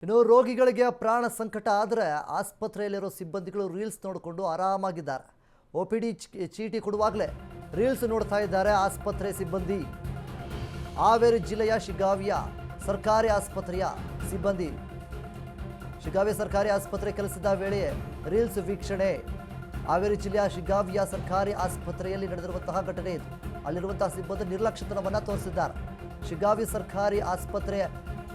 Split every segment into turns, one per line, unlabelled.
ಇನ್ನು ರೋಗಿಗಳಿಗೆ ಪ್ರಾಣ ಸಂಕಟ ಆದರೆ ಆಸ್ಪತ್ರೆಯಲ್ಲಿರೋ ಸಿಬ್ಬಂದಿಗಳು ರೀಲ್ಸ್ ನೋಡಿಕೊಂಡು ಆರಾಮಾಗಿದ್ದಾರೆ. OPD ಚೀಟಿ ಕೊಡುವಾಗಲೇ ರೀಲ್ಸ್ ನೋಡ್ತಾ ಇದ್ದಾರೆ ಆಸ್ಪತ್ರೆ ಸಿಬ್ಬಂದಿ. ಹಾವೇರಿ ಜಿಲ್ಲೆಯ ಶಿಗ್ಗಾವಿಯ ಸರ್ಕಾರಿ ಆಸ್ಪತ್ರೆಯ ಸಿಬ್ಬಂದಿ ಶಿಗ್ಗಾವಿ ಸರ್ಕಾರಿ ಆಸ್ಪತ್ರೆ ಕೆಲಸದ ವೇಳೆ ರೀಲ್ಸ್ ವೀಕ್ಷಣೆ. ಹಾವೇರಿ ಜಿಲ್ಲೆಯ ಶಿಗ್ಗಾವಿಯ ಸರ್ಕಾರಿ ಆಸ್ಪತ್ರೆಯಲ್ಲಿ ನಡೆದಿರುವಂತಹ ಘಟನೆ ಇದು. ಅಲ್ಲಿರುವಂತಹ ಸಿಬ್ಬಂದಿ ನಿರ್ಲಕ್ಷ್ಯತನವನ್ನು ತೋರಿಸಿದ್ದಾರೆ. ಶಿಗ್ಗಾವಿ ಸರ್ಕಾರಿ ಆಸ್ಪತ್ರೆ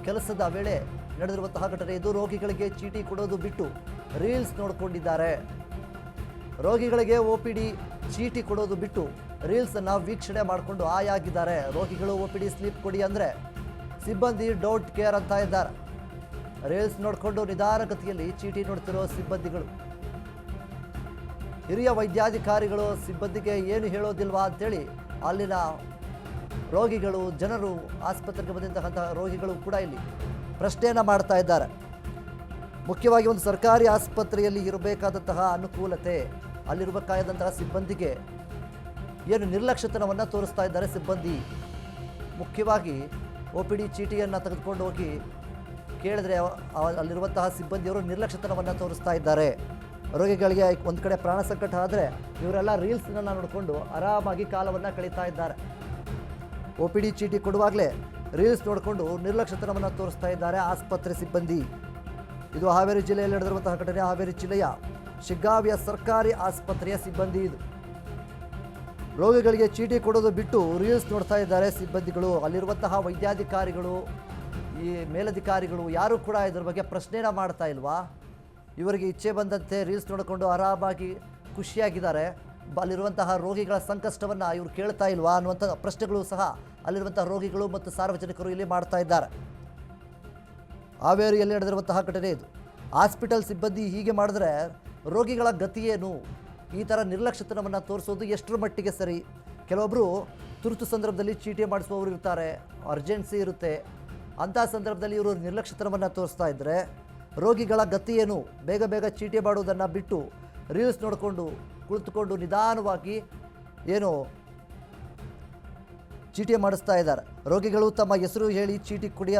ಕೆಲಸದ ವೇಳೆ ನಡೆದಿರುವಂತಹ ಘಟನೆ ಇದು. ರೋಗಿಗಳಿಗೆ ಚೀಟಿ ಕೊಡೋದು ಬಿಟ್ಟು ರೀಲ್ಸ್ ನೋಡಿಕೊಂಡಿದ್ದಾರೆ. ರೋಗಿಗಳಿಗೆ OPD ಚೀಟಿ ಕೊಡೋದು ಬಿಟ್ಟು ರೀಲ್ಸನ್ನು ವೀಕ್ಷಣೆ ಮಾಡಿಕೊಂಡು ಆಯಾಗಿದ್ದಾರೆ. ರೋಗಿಗಳು OPD ಸ್ಲಿಪ್ ಕೊಡಿ ಅಂದರೆ ಸಿಬ್ಬಂದಿ ಡೋಂಟ್ ಕೇರ್ ಅಂತ ಇದ್ದಾರೆ. ರೀಲ್ಸ್ ನೋಡಿಕೊಂಡು ನಿಧಾನಗತಿಯಲ್ಲಿ ಚೀಟಿ ನೋಡ್ತಿರೋ ಸಿಬ್ಬಂದಿಗಳು. ಹಿರಿಯ ವೈದ್ಯಾಧಿಕಾರಿಗಳು ಸಿಬ್ಬಂದಿಗೆ ಏನು ಹೇಳೋದಿಲ್ವಾ ಅಂತೇಳಿ ಅಲ್ಲಿನ ರೋಗಿಗಳು, ಜನರು, ಆಸ್ಪತ್ರೆಗೆ ಬಂದಿದ್ದಂತಹ ರೋಗಿಗಳು ಕೂಡ ಇಲ್ಲಿ ಪ್ರಶ್ನೆಯನ್ನು ಮಾಡ್ತಾ ಇದ್ದಾರೆ. ಮುಖ್ಯವಾಗಿ ಒಂದು ಸರ್ಕಾರಿ ಆಸ್ಪತ್ರೆಯಲ್ಲಿ ಇರಬೇಕಾದಂತಹ ಅನುಕೂಲತೆ, ಅಲ್ಲಿರಬೇಕಾದಂತಹ ಸಿಬ್ಬಂದಿಗೆ ಏನು ನಿರ್ಲಕ್ಷ್ಯತನವನ್ನು ತೋರಿಸ್ತಾ ಇದ್ದಾರೆ ಸಿಬ್ಬಂದಿ. ಮುಖ್ಯವಾಗಿ OPD ಚೀಟಿಯನ್ನು ತೆಗೆದುಕೊಂಡು ಹೋಗಿ ಕೇಳಿದ್ರೆ ಅಲ್ಲಿರುವಂತಹ ಸಿಬ್ಬಂದಿಯವರು ನಿರ್ಲಕ್ಷ್ಯತನವನ್ನು ತೋರಿಸ್ತಾ ಇದ್ದಾರೆ. ರೋಗಿಗಳಿಗೆ ಒಂದು ಕಡೆ ಪ್ರಾಣ ಸಂಕಟ ಆದರೆ ಇವರೆಲ್ಲ ರೀಲ್ಸ್ನ ನೋಡಿಕೊಂಡು ಆರಾಮಾಗಿ ಕಾಲವನ್ನು ಕಳೀತಾ ಇದ್ದಾರೆ. OPD ಚೀಟಿ ಕೊಡುವಾಗಲೇ ರೀಲ್ಸ್ ನೋಡಿಕೊಂಡು ನಿರ್ಲಕ್ಷ್ಯತನವನ್ನು ತೋರಿಸ್ತಾ ಇದ್ದಾರೆ ಆಸ್ಪತ್ರೆ ಸಿಬ್ಬಂದಿ. ಇದು ಹಾವೇರಿ ಜಿಲ್ಲೆಯಲ್ಲಿ ನಡೆದಿರುವಂತಹ ಘಟನೆ. ಹಾವೇರಿ ಜಿಲ್ಲೆಯ ಶಿಗ್ಗಾವಿಯ ಸರ್ಕಾರಿ ಆಸ್ಪತ್ರೆಯ ಸಿಬ್ಬಂದಿ ಇದು. ರೋಗಿಗಳಿಗೆ ಚೀಟಿ ಕೊಡೋದು ಬಿಟ್ಟು ರೀಲ್ಸ್ ನೋಡ್ತಾ ಇದ್ದಾರೆ ಸಿಬ್ಬಂದಿಗಳು. ಅಲ್ಲಿರುವಂತಹ ವೈದ್ಯಾಧಿಕಾರಿಗಳು, ಈ ಮೇಲಧಿಕಾರಿಗಳು ಯಾರೂ ಕೂಡ ಇದ್ರ ಬಗ್ಗೆ ಪ್ರಶ್ನೆನ ಮಾಡ್ತಾ ಇಲ್ವಾ? ಇವರಿಗೆ ಇಚ್ಛೆ ಬಂದಂತೆ ರೀಲ್ಸ್ ನೋಡಿಕೊಂಡು ಆರಾಮಾಗಿ ಖುಷಿಯಾಗಿದ್ದಾರೆ. ಅಲ್ಲಿರುವಂತಹ ರೋಗಿಗಳ ಸಂಕಷ್ಟವನ್ನು ಇವರು ಕೇಳ್ತಾ ಇಲ್ವಾ ಅನ್ನುವಂಥ ಪ್ರಶ್ನೆಗಳು ಸಹ ಅಲ್ಲಿರುವಂಥ ರೋಗಿಗಳು ಮತ್ತು ಸಾರ್ವಜನಿಕರು ಇಲ್ಲಿ ಮಾಡ್ತಾ ಇದ್ದಾರೆ. ಹಾವೇರಿಯಲ್ಲಿ ನಡೆದಿರುವಂತಹ ಘಟನೆ ಇದು. ಹಾಸ್ಪಿಟಲ್ ಸಿಬ್ಬಂದಿ ಹೀಗೆ ಮಾಡಿದ್ರೆ ರೋಗಿಗಳ ಗತಿ ಏನು? ಈ ಥರ ನಿರ್ಲಕ್ಷ್ಯತನವನ್ನು ತೋರಿಸೋದು ಎಷ್ಟರ ಮಟ್ಟಿಗೆ ಸರಿ? ಕೆಲವೊಬ್ಬರು ತುರ್ತು ಸಂದರ್ಭದಲ್ಲಿ ಚೀಟಿ ಮಾಡಿಸುವವರು ಇರ್ತಾರೆ, ಅರ್ಜೆನ್ಸಿ ಇರುತ್ತೆ. ಅಂಥ ಸಂದರ್ಭದಲ್ಲಿ ಇವರು ನಿರ್ಲಕ್ಷ್ಯತನವನ್ನು ತೋರಿಸ್ತಾ ಇದ್ದರೆ ರೋಗಿಗಳ ಗತಿ ಏನು? ಬೇಗ ಬೇಗ ಚೀಟಿ ಮಾಡೋದನ್ನು ಬಿಟ್ಟು ರೀಲ್ಸ್ ನೋಡಿಕೊಂಡು ಕುಳಿತುಕೊಂಡು ನಿಧಾನವಾಗಿ ಏನು ಚೀಟಿ ಮಾಡಿಸ್ತಾ ಇದ್ದಾರೆ. ರೋಗಿಗಳು ತಮ್ಮ ಹೆಸರು ಹೇಳಿ ಚೀಟಿ ಕೊಡಿ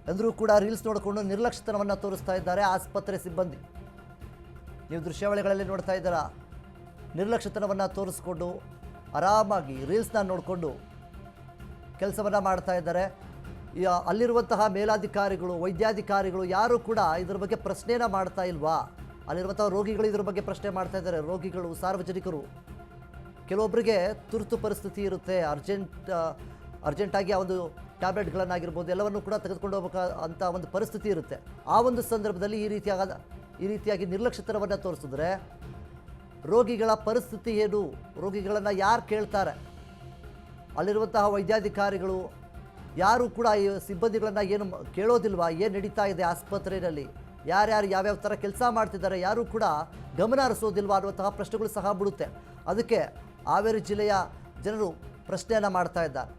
ಅಂದರೂ ಕೂಡ ರೀಲ್ಸ್ ನೋಡಿಕೊಂಡು ನಿರ್ಲಕ್ಷ್ಯತನವನ್ನು ತೋರಿಸ್ತಾ ಇದ್ದಾರೆ ಆಸ್ಪತ್ರೆ ಸಿಬ್ಬಂದಿ. ನೀವು ದೃಶ್ಯಾವಳಿಗಳಲ್ಲಿ ನೋಡ್ತಾ ಇದ್ದೀರಾ, ನಿರ್ಲಕ್ಷ್ಯತನವನ್ನು ತೋರಿಸ್ಕೊಂಡು ಆರಾಮಾಗಿ ರೀಲ್ಸ್ನ ನೋಡಿಕೊಂಡು ಕೆಲಸವನ್ನು ಮಾಡ್ತಾ ಇದ್ದಾರೆ. ಅಲ್ಲಿರುವಂತಹ ಮೇಲಾಧಿಕಾರಿಗಳು, ವೈದ್ಯಾಧಿಕಾರಿಗಳು ಯಾರೂ ಕೂಡ ಇದ್ರ ಬಗ್ಗೆ ಪ್ರಶ್ನೆನ ಮಾಡ್ತಾ ಇಲ್ವಾ? ಅಲ್ಲಿರುವಂಥ ರೋಗಿಗಳು ಇದ್ರ ಬಗ್ಗೆ ಪ್ರಶ್ನೆ ಮಾಡ್ತಾ ಇದ್ದಾರೆ. ರೋಗಿಗಳು, ಸಾರ್ವಜನಿಕರು. ಕೆಲವೊಬ್ಬರಿಗೆ ತುರ್ತು ಪರಿಸ್ಥಿತಿ ಇರುತ್ತೆ, ಅರ್ಜೆಂಟಾಗಿ ಆ ಒಂದು ಟ್ಯಾಬ್ಲೆಟ್ಗಳನ್ನಾಗಿರ್ಬೋದು ಎಲ್ಲವನ್ನು ಕೂಡ ತೆಗೆದುಕೊಂಡು ಹೋಗಬೇಕಂತ ಒಂದು ಪರಿಸ್ಥಿತಿ ಇರುತ್ತೆ. ಆ ಒಂದು ಸಂದರ್ಭದಲ್ಲಿ ಈ ರೀತಿಯಾಗಿ ನಿರ್ಲಕ್ಷ್ಯತನವನ್ನು ತೋರಿಸಿದ್ರೆ ರೋಗಿಗಳ ಪರಿಸ್ಥಿತಿ ಏನು? ರೋಗಿಗಳನ್ನು ಯಾರು ಕೇಳ್ತಾರೆ? ಅಲ್ಲಿರುವಂತಹ ವೈದ್ಯಾಧಿಕಾರಿಗಳು ಯಾರು ಕೂಡ ಈ ಸಿಬ್ಬಂದಿಗಳನ್ನು ಏನು ಕೇಳೋದಿಲ್ವಾ? ಏನು ನಡೀತಾ ಇದೆ ಆಸ್ಪತ್ರೆಯಲ್ಲಿ, ಯಾರ್ಯಾರು ಯಾವ್ಯಾವ ಥರ ಕೆಲಸ ಮಾಡ್ತಿದ್ದಾರೆ ಯಾರೂ ಕೂಡ ಗಮನ ಹರಿಸೋದಿಲ್ವಾ ಅನ್ನುವಂತಹ ಪ್ರಶ್ನೆಗಳು ಸಹ ಬಿಡುತ್ತೆ. ಅದಕ್ಕೆ ಹಾವೇರಿ ಜಿಲ್ಲೆಯ ಜನರು ಪ್ರಶ್ನೆಯನ್ನು ಮಾಡ್ತಾ ಇದ್ದಾರೆ.